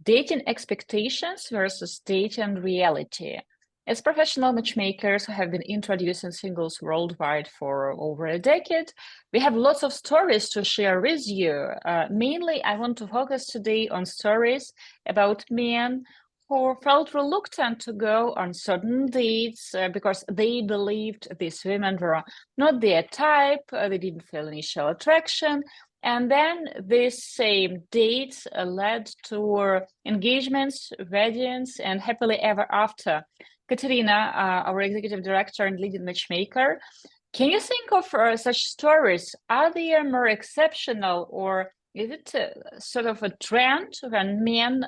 Dating expectations versus dating reality. As professional matchmakers who have been introducing singles worldwide for over a decade, we have lots of stories to share with you. Mainly, I want to focus today on stories about men who felt reluctant to go on certain dates because they believed these women were not their type, they didn't feel initial attraction, and then these same dates led to engagements, weddings, and happily ever after. Katerina, our executive director and leading matchmaker, can you think of such stories? Are they more exceptional, or is it sort of a trend when men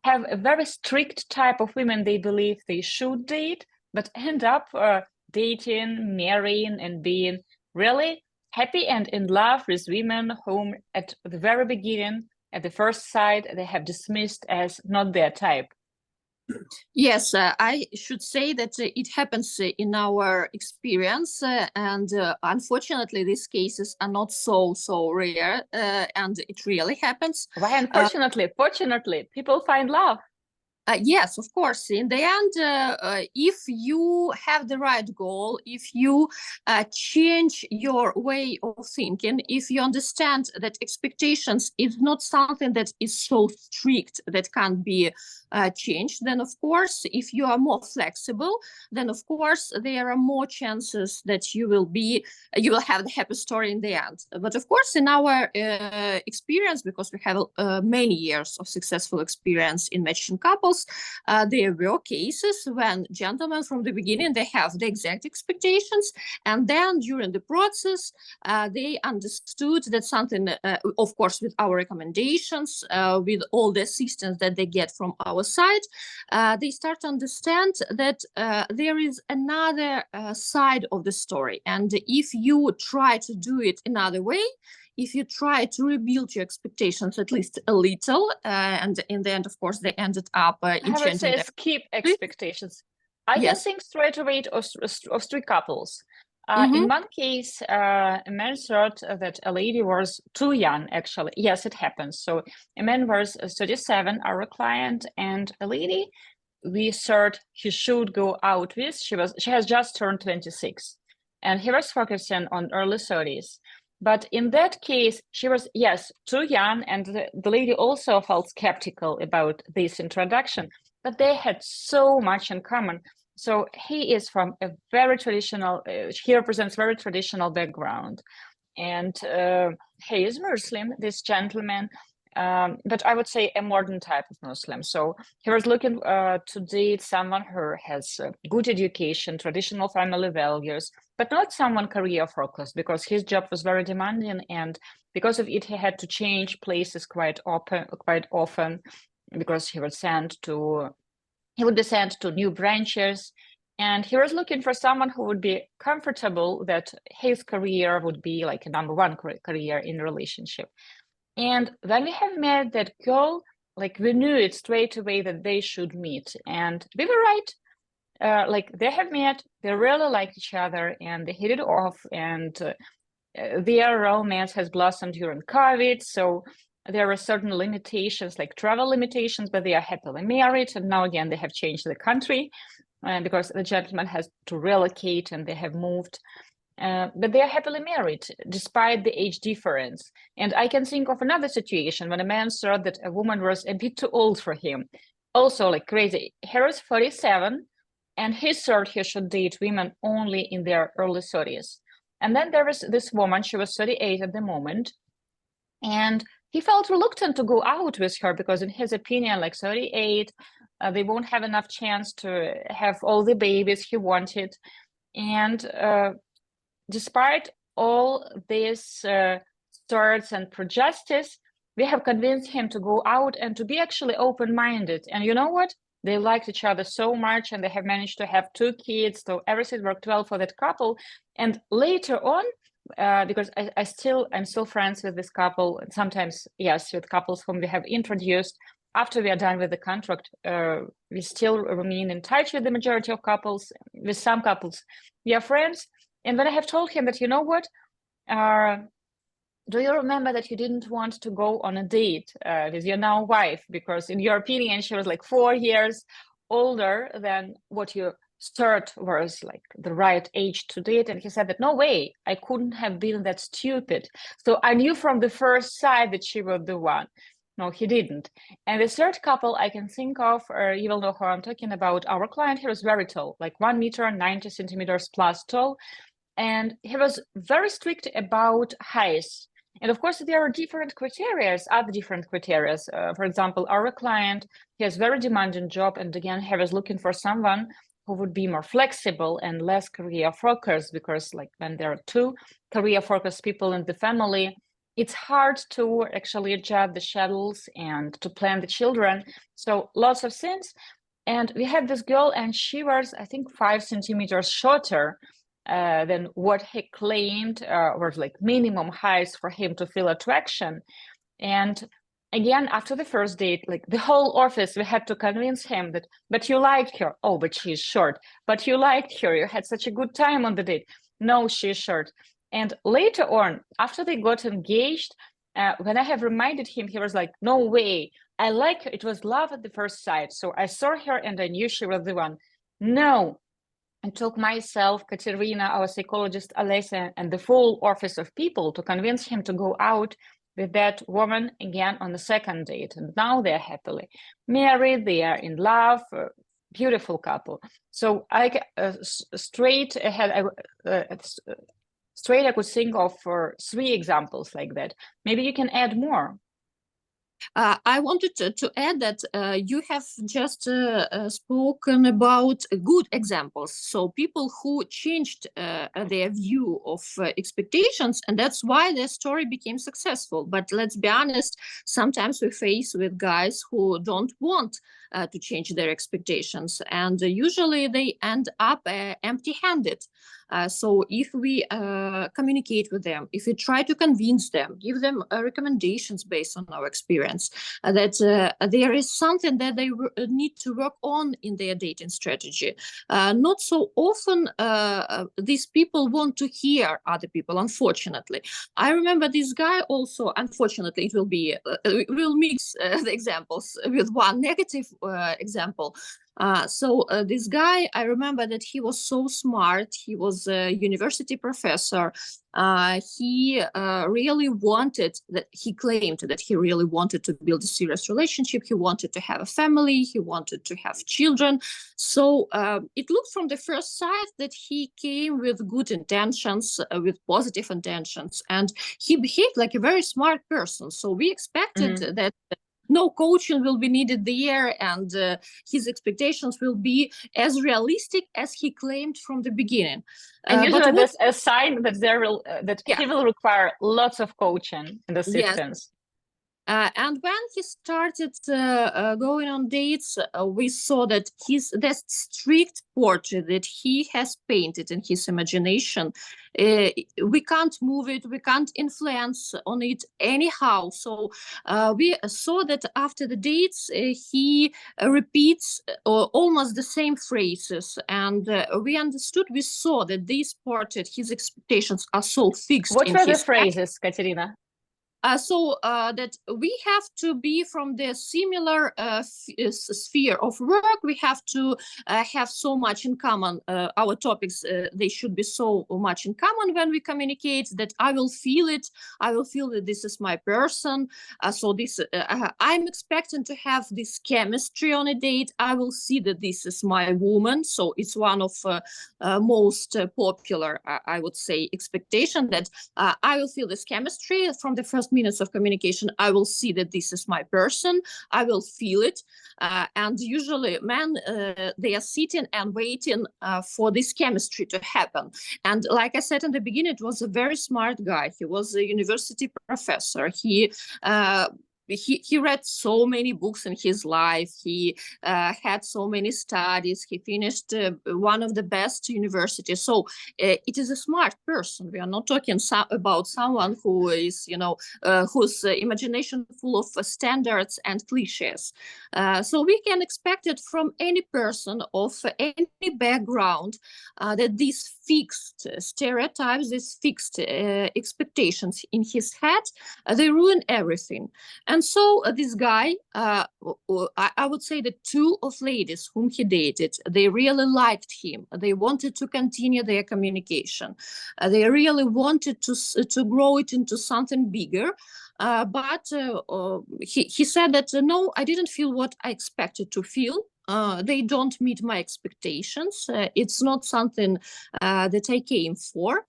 have a very strict type of women they believe they should date, but end up dating, marrying, and being really happy and in love with women whom at the very beginning, at the first sight, they have dismissed as not their type? Yes, I should say that it happens in our experience, and unfortunately, these cases are not so rare, and it really happens. Why, unfortunately? Fortunately, people find love. Yes, of course. In the end, if you have the right goal, if you change your way of thinking, if you understand that expectations is not something that is so strict that can't be changed, then of course, if you are more flexible, then of course there are more chances that you will have the happy story in the end. But of course, in our experience, because we have many years of successful experience in matching couples, there were cases when gentlemen from the beginning, they have the exact expectations, and then during the process they understood that something, of course with our recommendations, with all the assistance that they get from our side, they start to understand that there is another side of the story, and if you try to do it another way, if you try to rebuild your expectations at least a little, and in the end, of course, they ended up in I would say changing skip expectations. I can think straight away of three couples. In one case, a man thought that a lady was too young, actually. Yes, it happens. So a man was 37, our client, and a lady we thought he should go out with. She has just turned 26, and he was focusing on early 30s. But in that case, she was, yes, too young, and the lady also felt skeptical about this introduction, but they had so much in common. So he is from a very traditional, he represents very traditional background, and he is Muslim, this gentleman, but I would say a modern type of Muslim. So he was looking to date someone who has good education, traditional family values, but not someone career focused, because his job was very demanding, and because of it, he had to change places quite often, because he would be sent to new branches. And he was looking for someone who would be comfortable that his career would be like a number one career in a relationship. And when we have met that girl, like we knew it straight away that they should meet. And we were right. Like they have met, they really like each other, and they hit it off. And their romance has blossomed during COVID. So there are certain limitations, like travel limitations, but they are happily married. And now again, they have changed the country because the gentleman has to relocate and they have moved. But they are happily married despite the age difference. And I can think of another situation when a man thought that a woman was a bit too old for him. Also, like crazy. He was 47, and he thought he should date women only in their early 30s. And then there was this woman, she was 38 at the moment, and he felt reluctant to go out with her because in his opinion, like 38, they won't have enough chance to have all the babies he wanted. And despite all these starts and prejudices, we have convinced him to go out and to be actually open-minded. And you know what? They liked each other so much, and they have managed to have 2 kids. So everything worked well for that couple. And later on, because I'm still friends with this couple. Sometimes, yes, with couples whom we have introduced. After we are done with the contract, we still remain in touch with the majority of couples. With some couples, we are friends. And when I have told him that, you know what, do you remember that you didn't want to go on a date with your now wife because in your opinion she was like 4 years older than what you thought was like the right age to date? And he said that no way, I couldn't have been that stupid. So I knew from the first sight that she was the one. No, he didn't. And the third couple I can think of, you will know who I'm talking about. Our client, he was very tall, like 1 meter 90 centimeters plus tall, and he was very strict about height. And of course, there are different criteria, other different criteria. For example, our client, he has very demanding job, and again, he was looking for someone who would be more flexible and less career focused, because like when there are two career focused people in the family, it's hard to actually adjust the schedules and to plan the children. So lots of things. And we had this girl, and she was, I think, 5 centimeters shorter than what he claimed was like minimum height for him to feel attraction. And again, after the first date, like the whole office, we had to convince him that, but you liked her. Oh, but she's short. But you liked her. You had such a good time on the date. No, she's short. And later on, after they got engaged, when I have reminded him, he was like, no way, I like her. It was love at the first sight. So I saw her and I knew she was the one. No, it took myself, Katerina, our psychologist, Alessia, and the full office of people to convince him to go out with that woman again on the second date. And now they're happily married, they are in love, beautiful couple. So I straight ahead, I could think of 3 examples like that. Maybe you can add more. I wanted to add that you have just spoken about good examples. So people who changed their view of expectations, and that's why their story became successful. But let's be honest, sometimes we face with guys who don't want to change their expectations, and usually they end up empty-handed. So if we communicate with them, if we try to convince them, give them recommendations based on our experience, that there is something that they need to work on in their dating strategy. Not so often these people want to hear other people, unfortunately. I remember this guy also, unfortunately, it will be, we'll mix the examples with one negative example. So this guy, I remember that he was so smart. He was a university professor. He really wanted that, he claimed that he really wanted to build a serious relationship. He wanted to have a family. He wanted to have children. So it looked from the first sight that he came with good intentions, with positive intentions, and he behaved like a very smart person. So we expected that no coaching will be needed there, and his expectations will be as realistic as he claimed from the beginning. And usually there's a sign that he will require lots of coaching and assistance. Yes. And when he started going on dates, we saw that that strict portrait that he has painted in his imagination, we can't move it, we can't influence on it anyhow. So we saw that after the dates, he repeats almost the same phrases. And we understood, we saw that this portrait, his expectations are so fixed. What were the phrases, Katerina? So that we have to be from the similar sphere of work. We have to have so much in common. Our topics, they should be so much in common when we communicate, that I will feel it. I will feel that this is my person. So this, I'm expecting to have this chemistry on a date. I will see that this is my woman. So it's one of most popular, I would say, expectation, that I will feel this chemistry from the first minutes of communication. I will see that this is my person. I will feel it. And usually men, they are sitting and waiting for this chemistry to happen. And like I said in the beginning, it was a very smart guy. He was a university professor. He he read so many books in his life. He had so many studies. He finished one of the best universities. So it is a smart person. We are not talking about someone who is, whose imagination full of standards and cliches. So we can expect it from any person of any background that these fixed stereotypes, these fixed expectations in his head, they ruin everything. And so this guy, I would say that two of ladies whom he dated, they really liked him. They wanted to continue their communication. They really wanted to grow it into something bigger. But he said that, no, I didn't feel what I expected to feel. They don't meet my expectations. It's not something that I came for.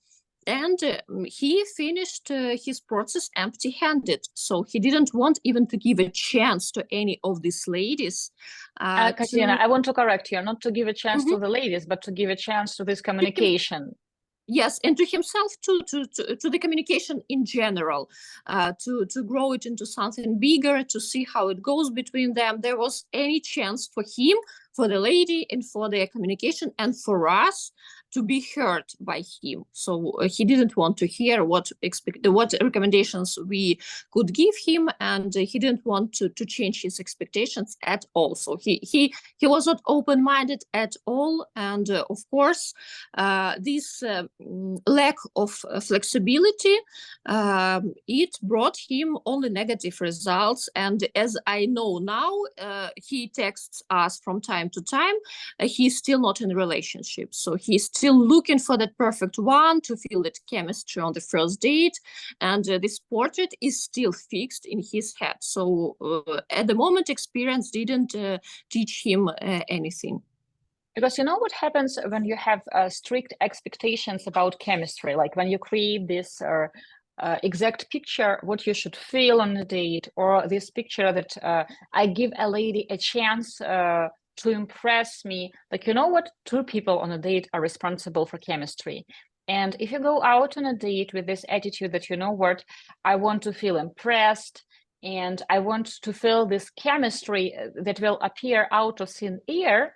And he finished his process empty-handed. So he didn't want even to give a chance to any of these ladies. Katerina, I want to correct you, not to give a chance Mm-hmm. to the ladies, but to give a chance to this communication. Yes, and to himself too, to the communication in general, to grow it into something bigger, to see how it goes between them. There was any chance for him, for the lady, and for their communication, and for us to be heard by him. So he didn't want to hear what recommendations we could give him, and he didn't want to change his expectations at all. So he was not open-minded at all, and of course, this lack of flexibility, it brought him only negative results. And as I know now, he texts us from time to time. He's still not in a relationship, so he's still looking for that perfect one, to feel that chemistry on the first date, and this portrait is still fixed in his head. So at the moment, experience didn't teach him anything. Because you know what happens when you have strict expectations about chemistry, like when you create this exact picture, what you should feel on a date, or this picture that I give a lady a chance to impress me. Like, you know what? Two people on a date are responsible for chemistry. And if you go out on a date with this attitude that, you know what, I want to feel impressed, and I want to feel this chemistry that will appear out of thin air,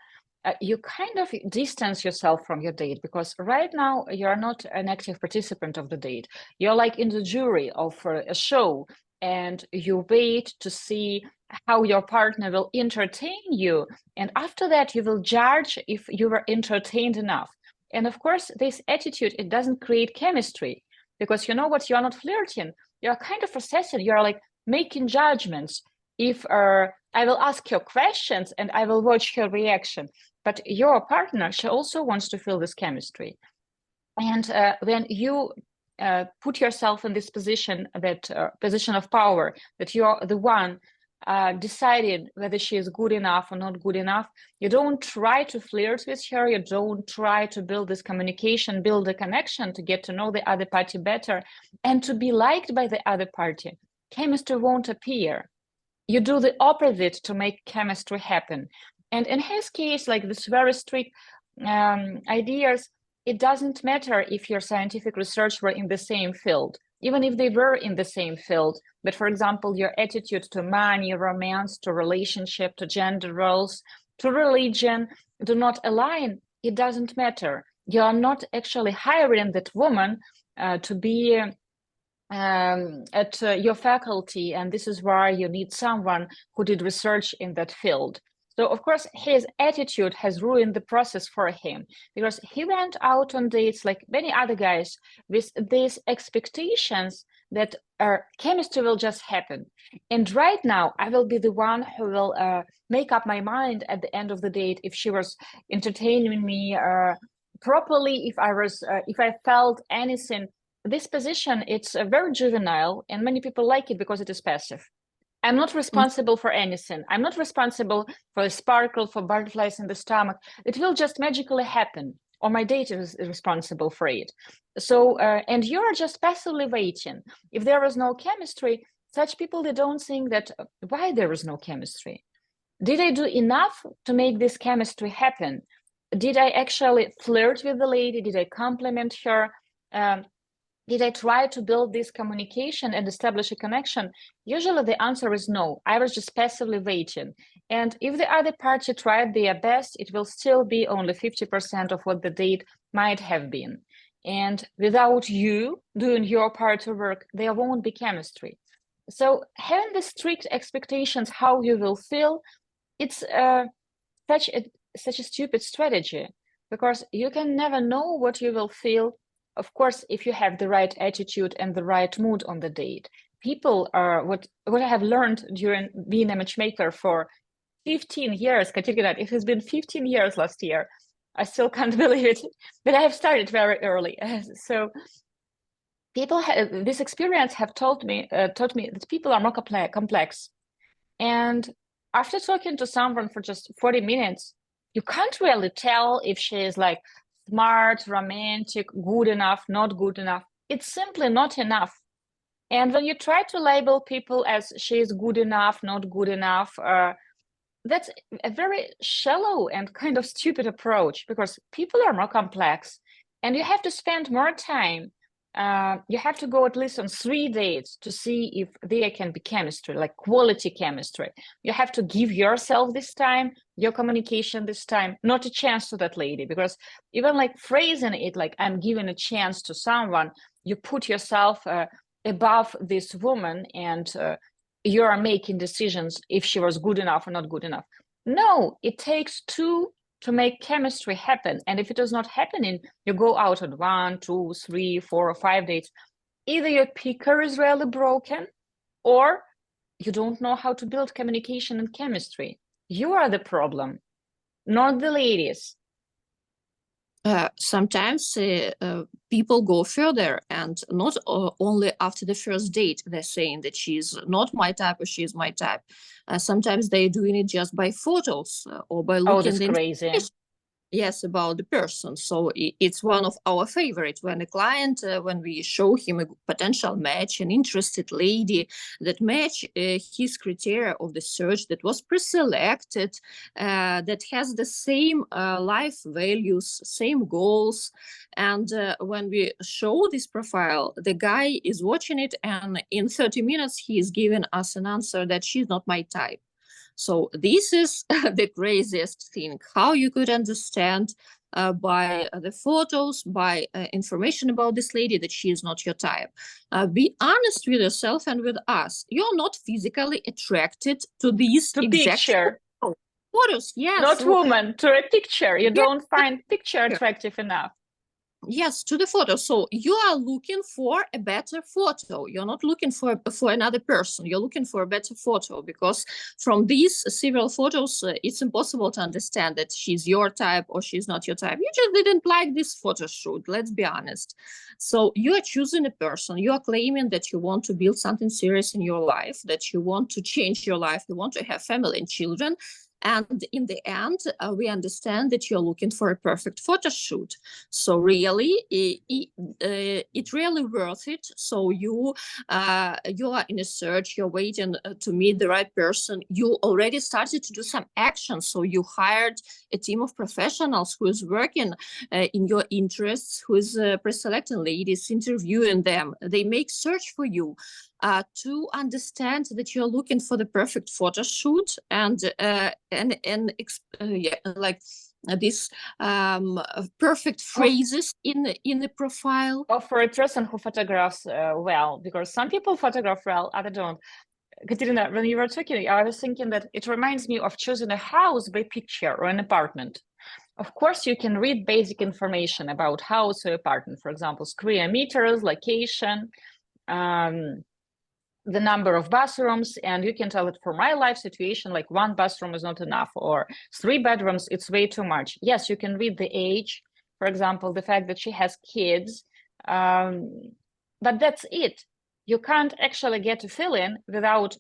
you kind of distance yourself from your date, because right now you're not an active participant of the date. You're like in the jury of a show, and you wait to see how your partner will entertain you. And after that, you will judge if you were entertained enough. And of course, this attitude, it doesn't create chemistry, because you know what, you're not flirting. You're kind of assessing, you're like making judgments. If I will ask her questions and I will watch her reaction. But your partner, she also wants to feel this chemistry. And when you put yourself in this position, that position of power, that you're the one deciding whether she is good enough or not good enough, you don't try to flirt with her, you don't try to build this communication, build a connection to get to know the other party better and to be liked by the other party. Chemistry won't appear. You do the opposite to make chemistry happen. And in his case, like this very strict ideas, it doesn't matter if your scientific research were in the same field, even if they were in the same field. But for example, your attitude to money, romance, to relationship, to gender roles, to religion do not align. It doesn't matter. You are not actually hiring that woman to be at your faculty, and this is why you need someone who did research in that field. So of course, his attitude has ruined the process for him, because he went out on dates like many other guys with these expectations that chemistry will just happen. And right now, I will be the one who will make up my mind at the end of the date if she was entertaining me properly, if I felt anything. This position, it's very juvenile, and many people like it because it is passive. I'm not responsible for anything. I'm not responsible for the sparkle, for butterflies in the stomach. It will just magically happen, or my date is responsible for it. So, and you're just passively waiting. If there is no chemistry, such people, they don't think that why there is no chemistry. Did I do enough to make this chemistry happen? Did I actually flirt with the lady? Did I compliment her? did I try to build this communication and establish a connection? Usually the answer is no. I was just passively waiting. And if the other party tried their best, it will still be only 50% of what the date might have been. And without you doing your part of work, there won't be chemistry. So having the strict expectations how you will feel, it's such a stupid strategy, because you can never know what you will feel. Of course, if you have the right attitude and the right mood on the date. People are what I have learned during being a matchmaker for 15 years, Katerina, it has been 15 years last year. I still can't believe it, but I have started very early. So people have this experience have taught me that people are more complex. And after talking to someone for just 40 minutes, you can't really tell if she is like smart, romantic, good enough, not good enough. It's simply not enough. And when you try to label people as she is good enough, not good enough, that's a very shallow and kind of stupid approach, because people are more complex and you have to spend more time. You have to go at least on 3 dates to see if there can be chemistry, like quality chemistry. You have to give yourself this time, your communication this time, not a chance to that lady, because even like phrasing it like I'm giving a chance to someone, you put yourself above this woman, and you are making decisions if she was good enough or not good enough. No, it takes two to make chemistry happen. And if it is not happening, you go out on 1, 2, 3, 4, or 5 dates. Either your picker is really broken, or you don't know how to build communication and chemistry. You are the problem, not the ladies. Sometimes people go further, and not only after the first date they're saying that she's not my type or she's my type. Sometimes they're doing it just by photos or by looking that's crazy. Yes, about the person. So it's one of our favorite when a client, when we show him a potential match, an interested lady that match his criteria of the search, that was pre-selected, that has the same life values, same goals. And when we show this profile, the guy is watching it, and in 30 minutes, he is giving us an answer that she's not my type. So this is the craziest thing, how you could understand by the photos, by information about this lady, that she is not your type. Be honest with yourself and with us. You're not physically attracted to these exact picture. Photos. Yes. Not woman, to a picture. You don't find picture attractive enough. Yes, to the photo. So you are looking for a better photo. You're not looking for another person. You're looking for a better photo, because from these several photos, it's impossible to understand that she's your type or she's not your type. You just didn't like this photo shoot. Let's be honest. So you are choosing a person. You are claiming that you want to build something serious in your life, that you want to change your life. You want to have family and children. And in the end, we understand that you're looking for a perfect photo shoot. So really, it's really worth it. So you are in a search, you're waiting to meet the right person. You already started to do some action. So you hired a team of professionals who is working in your interests, who is pre-selecting ladies, interviewing them. They make search for you. To understand that you're looking for the perfect photo shoot, and this perfect phrases in the profile. Or for a person who photographs well, because some people photograph well, others don't. Katerina, when you were talking, I was thinking that it reminds me of choosing a house by picture or an apartment. Of course, you can read basic information about house or apartment, for example, square meters, location, the number of bathrooms, and you can tell it for my life situation, like 1 bathroom is not enough, or 3 bedrooms, it's way too much. Yes, you can read the age, for example, the fact that she has kids, but that's it. You can't actually get a feeling without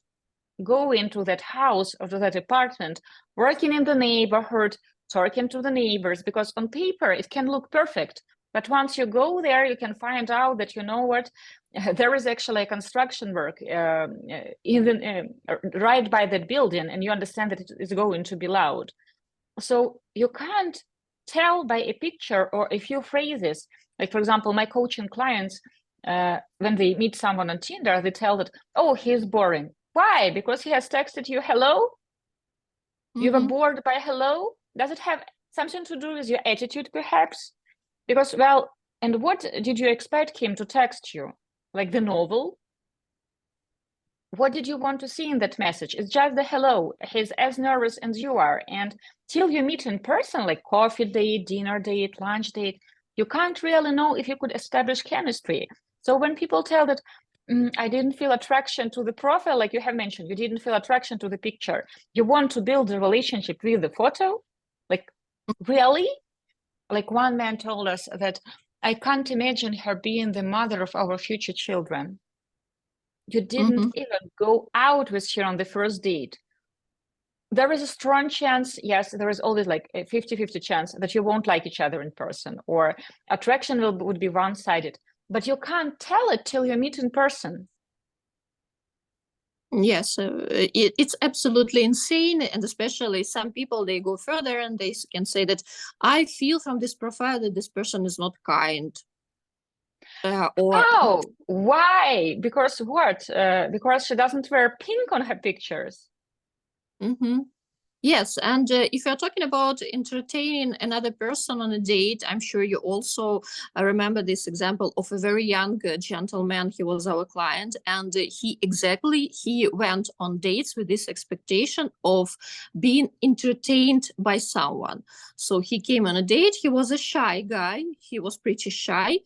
going to that house or to that apartment, working in the neighborhood, talking to the neighbors, because on paper it can look perfect. But once you go there, you can find out that, you know what, there is actually a construction work even right by that building, and you understand that it is going to be loud. So you can't tell by a picture or a few phrases. Like, for example, my coaching clients, when they meet someone on Tinder, they tell that, oh, he's boring. Why? Because he has texted you hello? You were bored by hello? Does it have something to do with your attitude, perhaps? Because, well, and what did you expect him to text you? Like the novel? What did you want to see in that message? It's just the hello. He's as nervous as you are. And till you meet in person, like coffee date, dinner date, lunch date, you can't really know if you could establish chemistry. So when people tell that, I didn't feel attraction to the profile, like you have mentioned, you didn't feel attraction to the picture. You want to build a relationship with the photo? Like, really? Like one man told us that, I can't imagine her being the mother of our future children. You didn't even go out with her on the first date. There is a strong chance, yes, there is always like a 50-50 chance that you won't like each other in person, or attraction would be one-sided, but you can't tell it till you meet in person. Yes, it's absolutely insane. And especially some people, they go further and they can say that I feel from this profile that this person is not kind. Oh, why? Because what? Because she doesn't wear pink on her pictures. Yes, and if you're talking about entertaining another person on a date, I'm sure you also remember this example of a very young gentleman. He was our client, and he went on dates with this expectation of being entertained by someone. So he came on a date. He was a shy guy. He was pretty shy,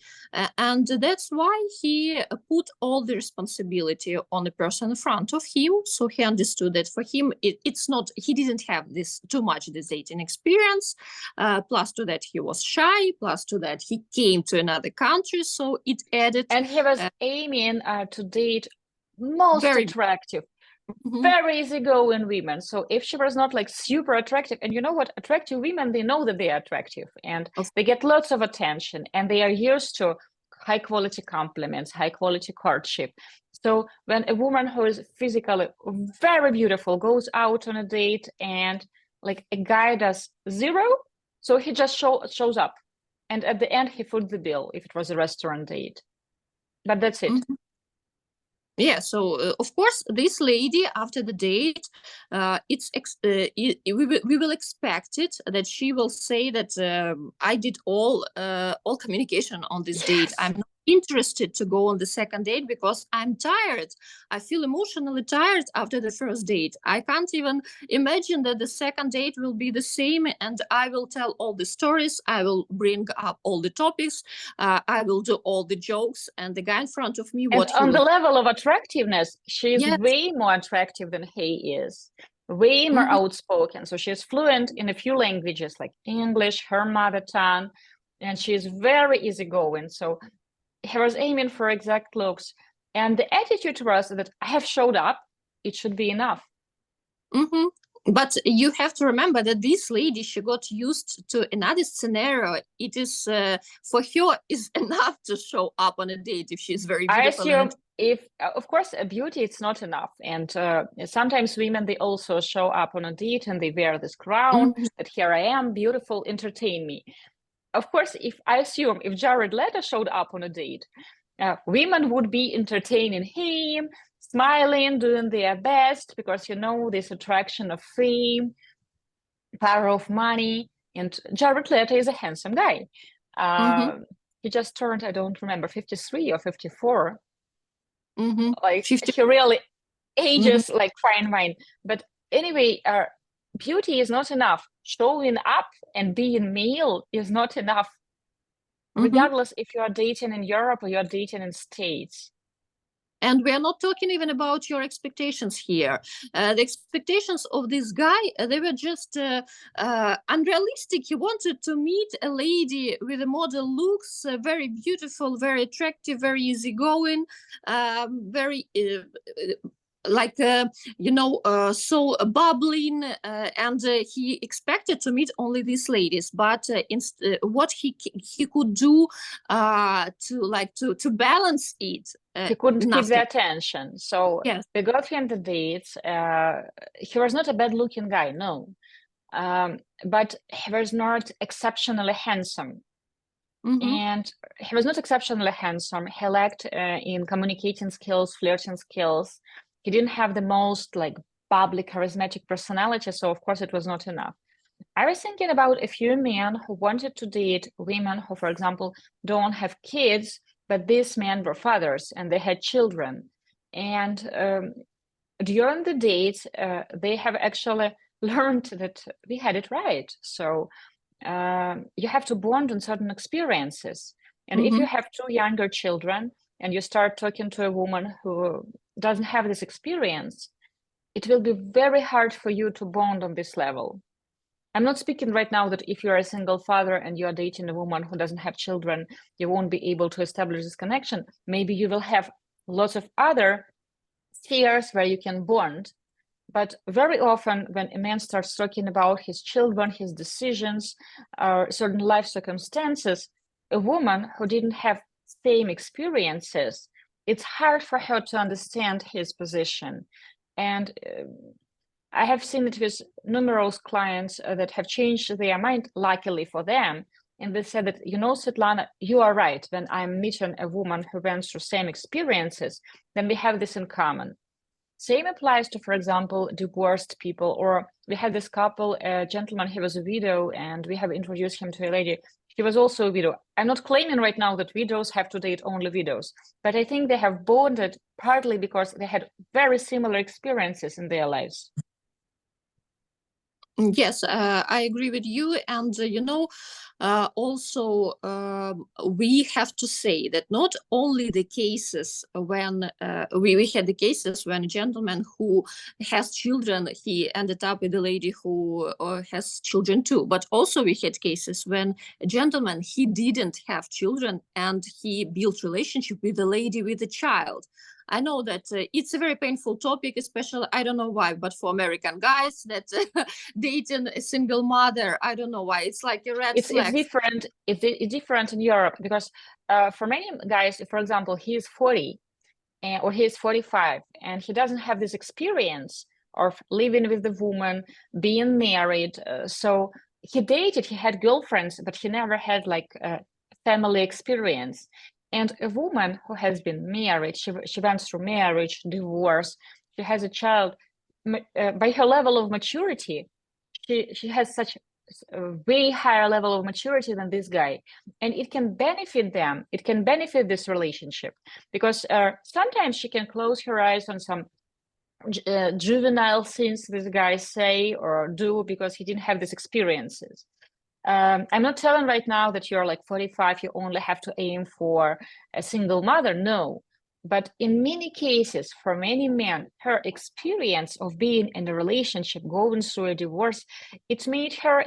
and that's why he put all the responsibility on the person in front of him. So he understood that for him, it's not, he didn't have this dating experience, plus to that he was shy, plus to that he came to another country, so it added. And he was aiming to date most attractive, very easygoing women. So if she was not like super attractive, and you know what, attractive women, they know that they are attractive, and they get lots of attention, and they are used to high quality compliments, high quality courtship. So when a woman who is physically very beautiful goes out on a date and like a guy does zero, so he just shows up, and at the end he foot the bill if it was a restaurant date. But that's it. Yeah, so of course, this lady after the date, we will expect it that she will say that I did all communication on this date. I'm not interested to go on the second date because I'm tired. I feel emotionally tired after the first date. I can't even imagine that the second date will be the same, and I will tell all the stories. I will bring up all the topics. I will do all the jokes, and the guy in front of me, and on the level of attractiveness, she is way more attractive than he is, way more outspoken. So she's fluent in a few languages like English, her mother tongue, and she's very easygoing. So he was aiming for exact looks, and the attitude was that I have showed up, it should be enough. But you have to remember that this lady, she got used to another scenario. It is for her is enough to show up on a date if she's very beautiful. I assume if, of course, beauty it's not enough, and sometimes women, they also show up on a date and they wear this crown that here I am, beautiful, entertain me. Of course, if I assume if Jared Leto showed up on a date, women would be entertaining him, smiling, doing their best, because you know this attraction of fame, power of money, and Jared Leto is a handsome guy. He just turned, I don't remember, 53 or 54. Like 50. He really ages like fine wine. But anyway, beauty is not enough. Showing up and being male is not enough, regardless if you are dating in Europe or you're dating in States. And we are not talking even about your expectations here. The expectations of this guy, they were just unrealistic. He wanted to meet a lady with a model looks, very beautiful, very attractive, very easygoing, very so bubbling, and he expected to meet only these ladies. But what he could do to balance it, he couldn't keep the attention. So we got him the dates. He was not a bad looking guy, no, but he was not exceptionally handsome. And he was not exceptionally handsome. He lacked in communicating skills, flirting skills. He didn't have the most like bubbly, charismatic personality, so of course it was not enough. I was thinking about a few men who wanted to date women who, for example, don't have kids, but these men were fathers and they had children. And during the date, they have actually learned that we had it right. So you have to bond on certain experiences. And if you have two younger children and you start talking to a woman who doesn't have this experience, it will be very hard for you to bond on this level. I'm not speaking right now that if you're a single father and you're dating a woman who doesn't have children, you won't be able to establish this connection. Maybe you will have lots of other spheres where you can bond. But very often when a man starts talking about his children, his decisions, or certain life circumstances, a woman who didn't have same experiences, it's hard for her to understand his position. And I have seen it with numerous clients that have changed their mind, luckily for them. And they said that, you know, Svetlana, you are right. When I'm meeting a woman who went through same experiences, then we have this in common. Same applies to, for example, divorced people, or we had this couple, a gentleman, he was a widow, and we have introduced him to a lady. She was also a widow. I'm not claiming right now that widows have to date only widows, but I think they have bonded partly because they had very similar experiences in their lives. Yes, I agree with you. And, also we have to say that not only the cases when we had the cases when a gentleman who has children, he ended up with a lady who has children too, but also we had cases when a gentleman, he didn't have children and he built relationship with a lady with a child. I know that it's a very painful topic, especially, I don't know why, but for American guys that dating a single mother, I don't know why, it's like a red flag. It's different. It's different in Europe because for many guys, for example, he is 40 or he is 45 and he doesn't have this experience of living with the woman, being married. So he dated, he had girlfriends, but he never had like a family experience. And a woman who has been married, she went through marriage, divorce, she has a child. By her level of maturity, she has such a way higher level of maturity than this guy, and it can benefit them. It can benefit this relationship because sometimes she can close her eyes on some juvenile things this guy say or do because he didn't have these experiences. I'm not telling right now that you're like 45, you only have to aim for a single mother. No. But in many cases, for many men, her experience of being in a relationship, going through a divorce, it made her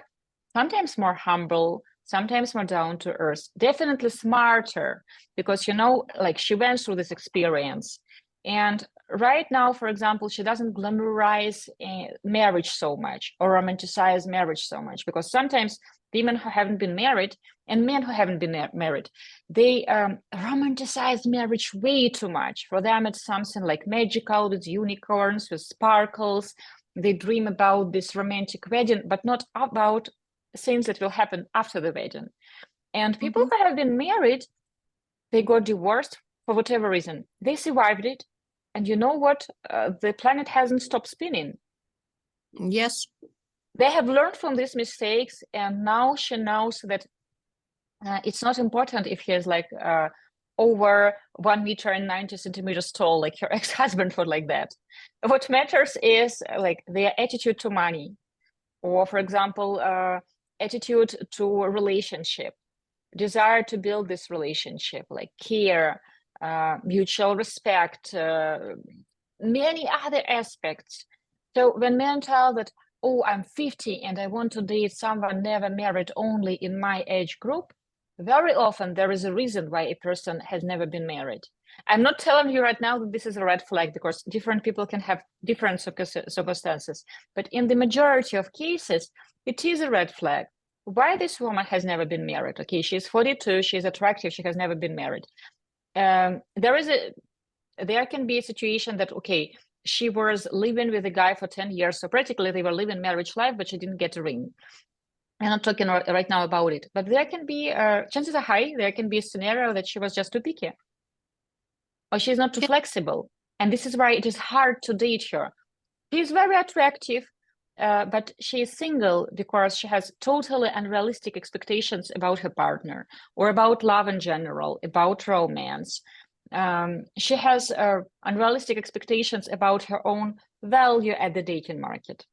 sometimes more humble, sometimes more down to earth, definitely smarter, because, you know, like she went through this experience. And right now, for example, she doesn't glamorize marriage so much or romanticize marriage so much, because sometimes women who haven't been married and men who haven't been married, they romanticize marriage way too much. For them, it's something like magical with unicorns, with sparkles. They dream about this romantic wedding, but not about things that will happen after the wedding. And people who have been married, they got divorced for whatever reason. They survived it. And you know what? The planet hasn't stopped spinning. Yes. They have learned from these mistakes, and now she knows that it's not important if he is like over 1 meter and 90 centimeters tall, like her ex-husband was like that. What matters is like their attitude to money, or for example, attitude to a relationship, desire to build this relationship, like care, mutual respect, many other aspects. So when men tell that, oh, I'm 50 and I want to date someone never married, only in my age group, very often there is a reason why a person has never been married. I'm not telling you right now that this is a red flag, because different people can have different circumstances. But in the majority of cases, it is a red flag. Why this woman has never been married? Okay, she's 42, she's attractive, she has never been married. There can be a situation that, okay, she was living with a guy for 10 years, so practically they were living marriage life, but she didn't get a ring. I'm not talking right now about it, but there can be, chances are high, there can be a scenario that she was just too picky, or she's not too flexible. And this is why it is hard to date her. She's very attractive, but she is single because she has totally unrealistic expectations about her partner, or about love in general, about romance. She has unrealistic expectations about her own value at the dating market.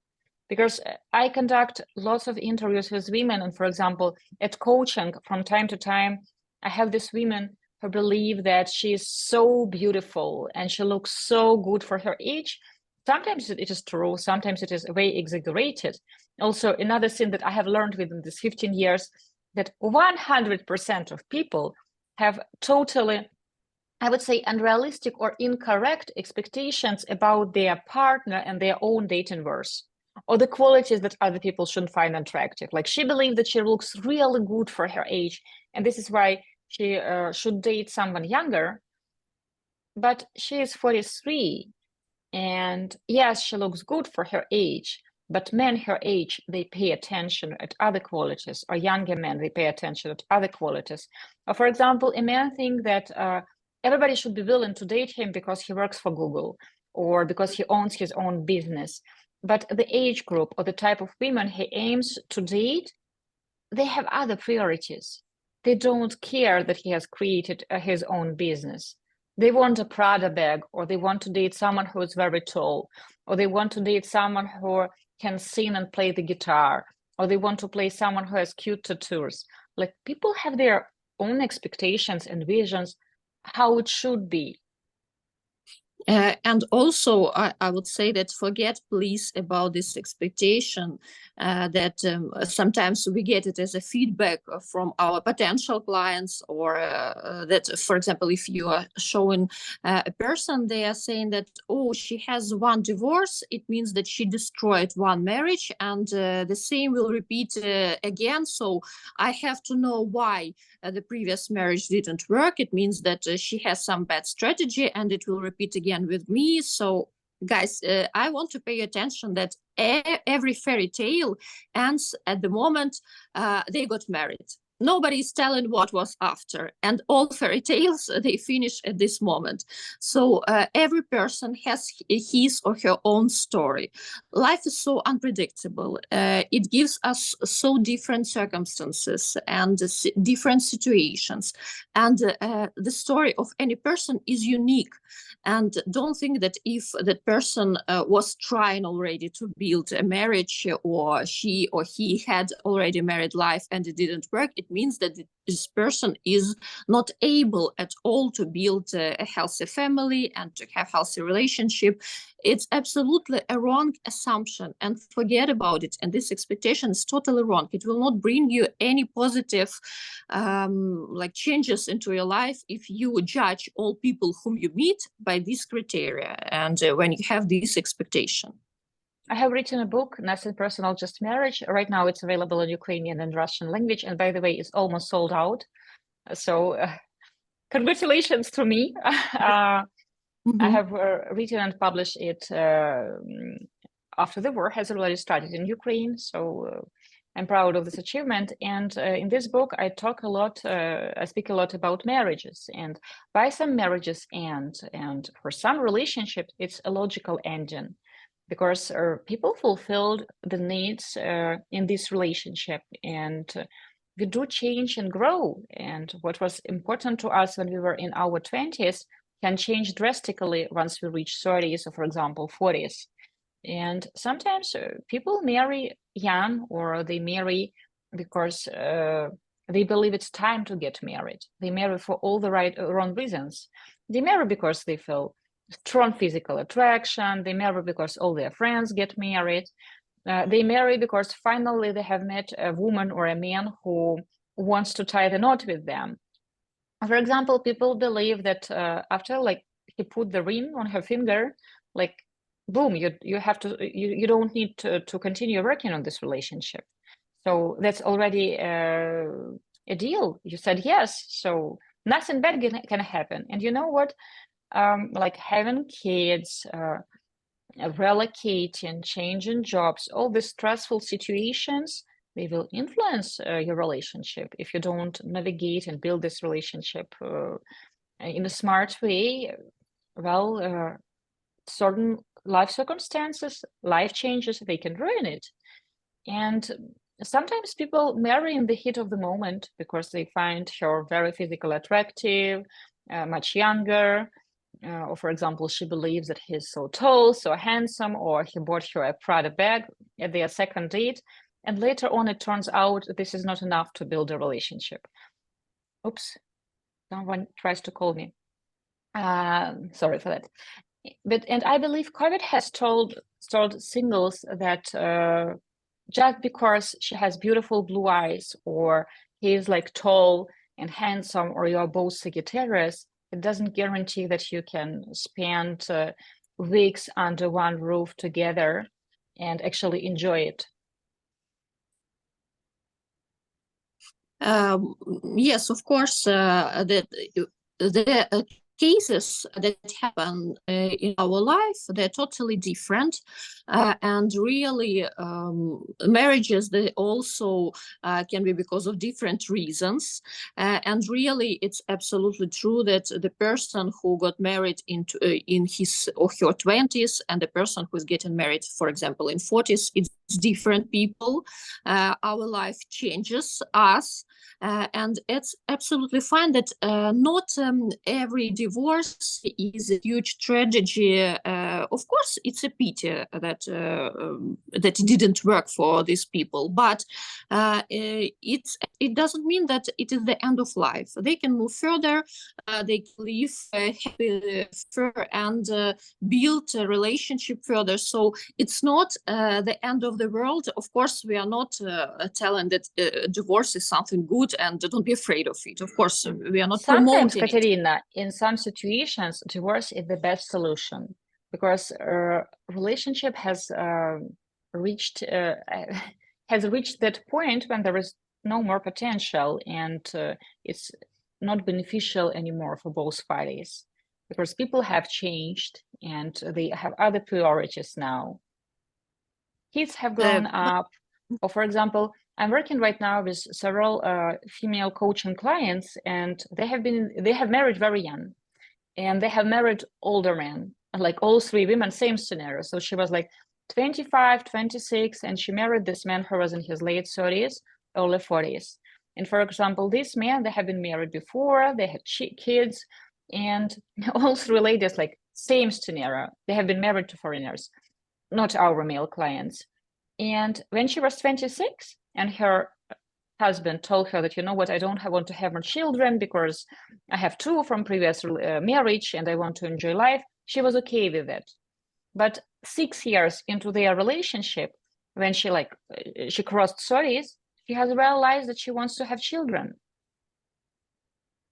Because I conduct lots of interviews with women, and for example, at coaching from time to time, I have these women who believe that she is so beautiful and she looks so good for her age. Sometimes it is true, sometimes it is way exaggerated. Also, another thing that I have learned within these 15 years, that 100% of people have totally, I would say, unrealistic or incorrect expectations about their partner and their own dating worth, or the qualities that other people shouldn't find attractive. Like, she believes that she looks really good for her age, and this is why she should date someone younger. But she is 43, and yes, she looks good for her age, but men her age, they pay attention at other qualities, or younger men, they pay attention at other qualities. Or for example, a man thinks that everybody should be willing to date him because he works for Google, or because he owns his own business. But the age group or the type of women he aims to date, they have other priorities. They don't care that he has created his own business. They want a Prada bag, or they want to date someone who is very tall, or they want to date someone who can sing and play the guitar, or they want to play someone who has cute tattoos. Like, people have their own expectations and visions how it should be. And also, I would say that forget, please, about this expectation that sometimes we get it as a feedback from our potential clients, or that, for example, if you are showing a person, they are saying that, oh, she has one divorce, it means that she destroyed one marriage, and the same will repeat again. So I have to know why the previous marriage didn't work. It means that she has some bad strategy, and it will repeat again with me. So guys, I want to pay attention that every fairy tale ends at the moment they got married. Nobody is telling what was after, and all fairy tales, they finish at this moment. So every person has his or her own story. Life is so unpredictable. It gives us so different circumstances and different situations, and the story of any person is unique. And don't think that if that person was trying already to build a marriage, or she or he had already married life and it didn't work, it means that this person is not able at all to build a healthy family and to have healthy relationship. It's absolutely a wrong assumption, and forget about it. And this expectation is totally wrong. It will not bring you any positive like changes into your life if you judge all people whom you meet by this criteria, and when you have this expectation. I have written a book, Nothing Personal, Just Marriage. Right now it's available in Ukrainian and Russian language. And by the way, it's almost sold out. So congratulations to me. I have written and published it after the war has already started in Ukraine. So I'm proud of this achievement. And in this book, I talk a lot, I speak a lot about marriages, and why some marriages end. And for some relationships, it's a logical ending, because people fulfilled the needs in this relationship, and we do change and grow. And what was important to us when we were in our 20s can change drastically once we reach 30s, or for example 40s. And sometimes people marry young, or they marry because they believe it's time to get married. They marry for all the wrong reasons. They marry because they feel strong physical attraction. They marry because all their friends get married. They marry because finally they have met a woman or a man who wants to tie the knot with them. For example, people believe that after, like, he put the ring on her finger, like, boom, you have to, you don't need to continue working on this relationship. So that's already a deal. You said yes, so nothing bad can happen. And you know what? Like having kids, relocating, changing jobs, all these stressful situations, they will influence your relationship if you don't navigate and build this relationship in a smart way. Well, certain life circumstances, life changes, they can ruin it. And sometimes people marry in the heat of the moment because they find her very physically attractive, much younger, or for example, she believes that he's so tall, so handsome, or he bought her a Prada bag at their second date. And later on, it turns out this is not enough to build a relationship. Oops, someone tries to call me. Sorry for that. And I believe COVID has told singles that just because she has beautiful blue eyes, or he is like tall and handsome, or you are both Sagittarius, it doesn't guarantee that you can spend weeks under one roof together and actually enjoy it. Yes, of course, the cases that happen in our life, they're totally different. And really, marriages, they also can be because of different reasons. And really, it's absolutely true that the person who got married in his or her 20s and the person who's getting married, for example, in 40s, it's different people. Our life changes us. And it's absolutely fine that not every divorce is a huge tragedy. Of course, it's a pity that that it didn't work for these people, but it doesn't mean that it is the end of life. They can move further, they can live happy and build a relationship further. So it's not the end of the world. Of course, we are not telling that divorce is something good and don't be afraid of it. Of course, we are not Sometimes, promoting Katerina, in some situations, divorce is the best solution because relationship has reached that point when there is no more potential and it's not beneficial anymore for both parties because people have changed and they have other priorities now. Kids have grown up, or for example, I'm working right now with several female coaching clients, and they have married very young, and they have married older men, like all three women, same scenario. So she was like 25, 26, and she married this man who was in his late 30s, early 40s. And for example, these men, they have been married before, they had kids, and all three ladies, like same scenario. They have been married to foreigners, not our male clients. And when she was 26 and her husband told her that, you know what, I don't want to have more children because I have two from previous marriage and I want to enjoy life, she was okay with it. But 6 years into their relationship, when she crossed 30s, she has realized that she wants to have children.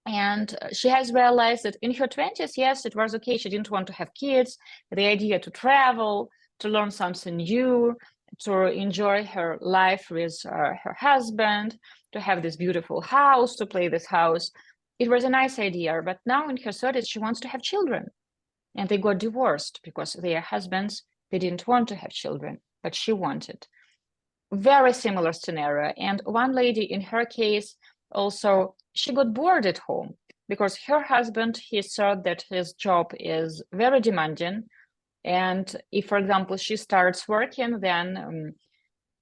And she has realized that in her 20s, yes, it was okay. She didn't want to have kids. The idea to travel, to learn something new, to enjoy her life with her husband, to have this beautiful house, to play this house. It was a nice idea. But now in her 30s, she wants to have children. And they got divorced because their husbands, they didn't want to have children, but she wanted. Very similar scenario. And one lady in her case, also, she got bored at home because her husband, he thought that his job is very demanding. And if, for example, she starts working, then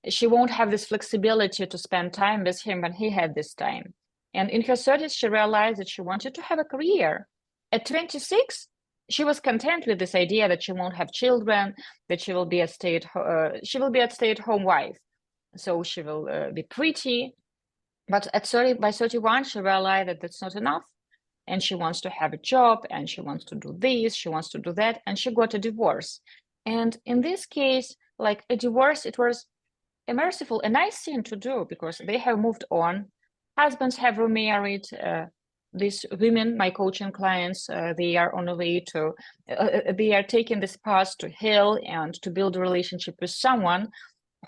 she won't have this flexibility to spend time with him when he had this time. And in her 30s, she realized that she wanted to have a career. At 26, she was content with this idea that she won't have children, that she will be a stay-at-home wife. So she will be pretty. But by 31, she realized that that's not enough. And she wants to have a job, and she wants to do this, she wants to do that, and she got a divorce. And in this case, like a divorce, it was a merciful, a nice thing to do because they have moved on. Husbands have remarried. These women, my coaching clients, they are on a way to, they are taking this path to heal and to build a relationship with someone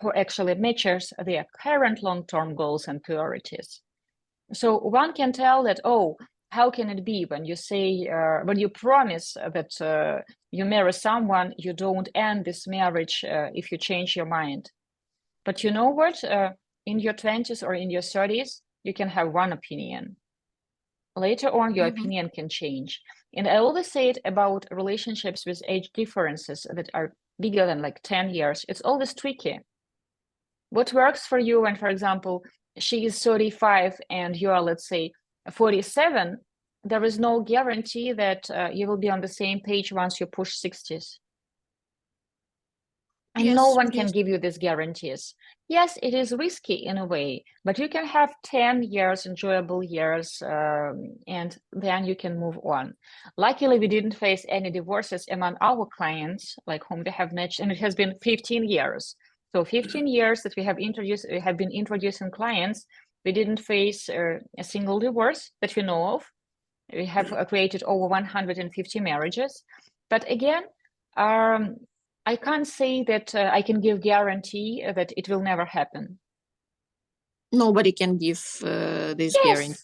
who actually matches their current long-term goals and priorities. So one can tell that, oh, how can it be when you say, when you promise that you marry someone, you don't end this marriage if you change your mind. But you know what? in your 20s or in your 30s, you can have one opinion. Later on, your opinion can change. And I always say it about relationships with age differences that are bigger than like 10 years. It's always tricky. What works for you when, for example, she is 35 and you are, let's say, 47, there is no guarantee that you will be on the same page once you push 60s. And no one can give you these guarantees. Yes, it is risky in a way, but you can have 10 years, enjoyable years, and then you can move on. Luckily, we didn't face any divorces among our clients, like whom we have matched, and it has been 15 years. So 15 years that we have been introducing clients, we didn't face a single divorce that we know of. We have created over 150 marriages. But again, I can't say that I can give guarantee that it will never happen. Nobody can give this guarantee.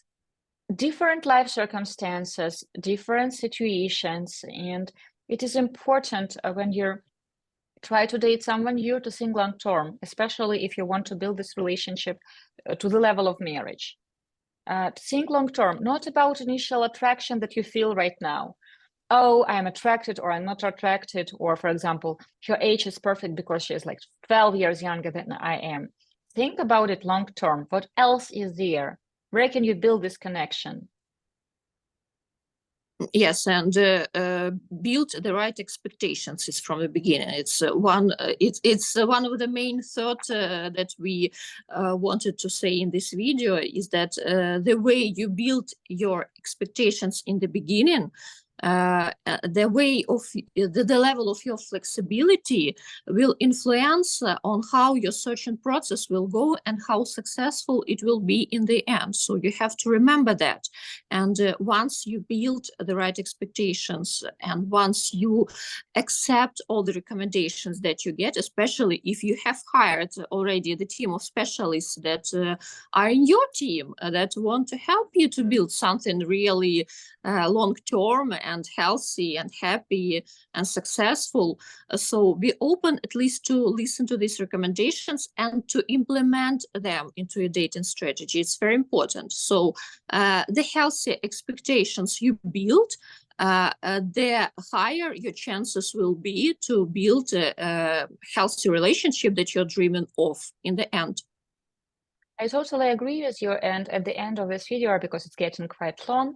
Different life circumstances, different situations, and it is important when you try to date someone new to think long term, especially if you want to build this relationship to the level of marriage. Think long term, not about initial attraction that you feel right now. Oh, I'm attracted or I'm not attracted, or for example, her age is perfect because she is like 12 years younger than I am. Think about it long term. What else is there? Where can you build this connection? Yes, and build the right expectations is from the beginning. It's one of the main thoughts that we wanted to say in this video is that the way you build your expectations in the beginning, the way of the level of your flexibility will influence on how your searching process will go and how successful it will be in the end. So you have to remember that. And once you build the right expectations and once you accept all the recommendations that you get, especially if you have hired already the team of specialists that are in your team that want to help you to build something really long-term and healthy and happy and successful. So be open at least to listen to these recommendations and to implement them into your dating strategy. It's very important. So the healthy expectations you build, the higher your chances will be to build a healthy relationship that you're dreaming of in the end. I totally agree with you. And at the end of this video, because it's getting quite long,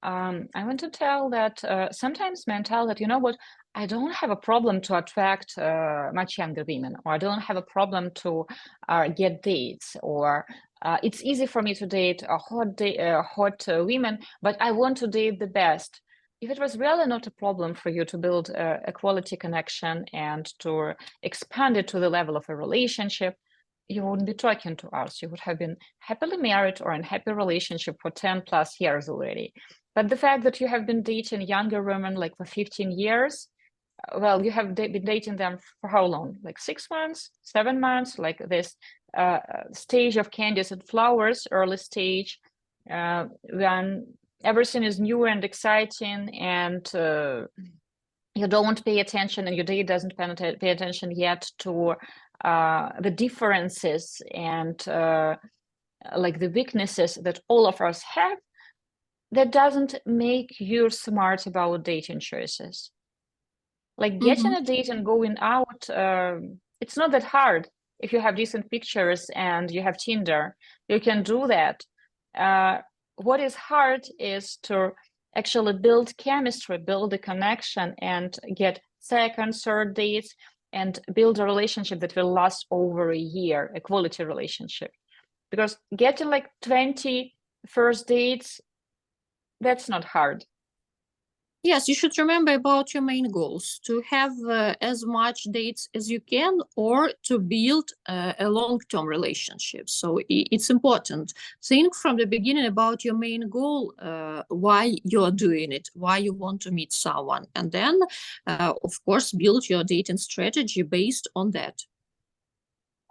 I want to tell that sometimes men tell that, you know what, I don't have a problem to attract much younger women, or I don't have a problem to get dates, or it's easy for me to date hot women, but I want to date the best. If it was really not a problem for you to build a quality connection and to expand it to the level of a relationship, you wouldn't be talking to us. You would have been happily married or in a happy relationship for 10 plus years already. But the fact that you have been dating younger women like for 15 years, well, you have been dating them for how long? Like 6 months, 7 months, like this stage of candies and flowers, early stage, when everything is new and exciting and you don't pay attention and your date doesn't pay attention yet to the differences and like the weaknesses that all of us have, that doesn't make you smart about dating choices. Like getting a date and going out, it's not that hard. If you have decent pictures and you have Tinder, you can do that. What is hard is to actually build chemistry, build a connection, and get second, third dates, and build a relationship that will last over a year, a quality relationship. Because getting like 20 first dates, that's not hard. Yes, you should remember about your main goals, to have as much dates as you can, or to build a long-term relationship. So it's important. Think from the beginning about your main goal, why you're doing it, why you want to meet someone. And then, of course, build your dating strategy based on that.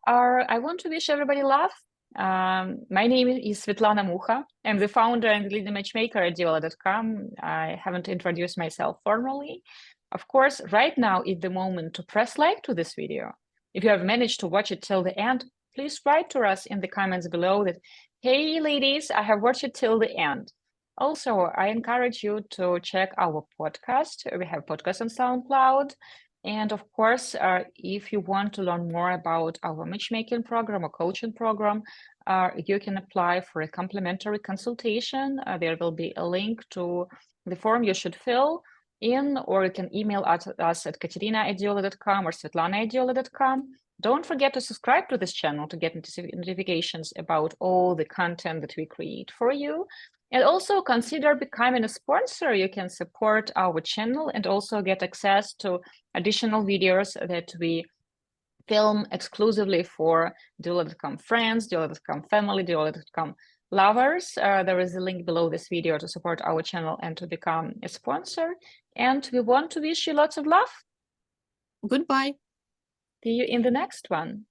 I want to wish everybody luck. My name is Svetlana Mucha. I'm the founder and leading matchmaker at Diolli.com. I haven't introduced myself formally. Of course, right now is the moment to press like to this video. If you have managed to watch it till the end, please write to us in the comments below that, hey, ladies, I have watched it till the end. Also, I encourage you to check our podcast. We have podcasts on SoundCloud. And of course, if you want to learn more about our matchmaking program or coaching program, you can apply for a complimentary consultation. There will be a link to the form you should fill in, or you can email us at Katerina@Diolli.com or Svetlana@Diolli.com. Don't forget to subscribe to this channel to get notifications about all the content that we create for you. And also consider becoming a sponsor. You can support our channel and also get access to additional videos that we film exclusively for Diolli.com friends, Diolli.com family, Diolli.com lovers. There is a link below this video to support our channel and to become a sponsor. And we want to wish you lots of love. Goodbye. See you in the next one.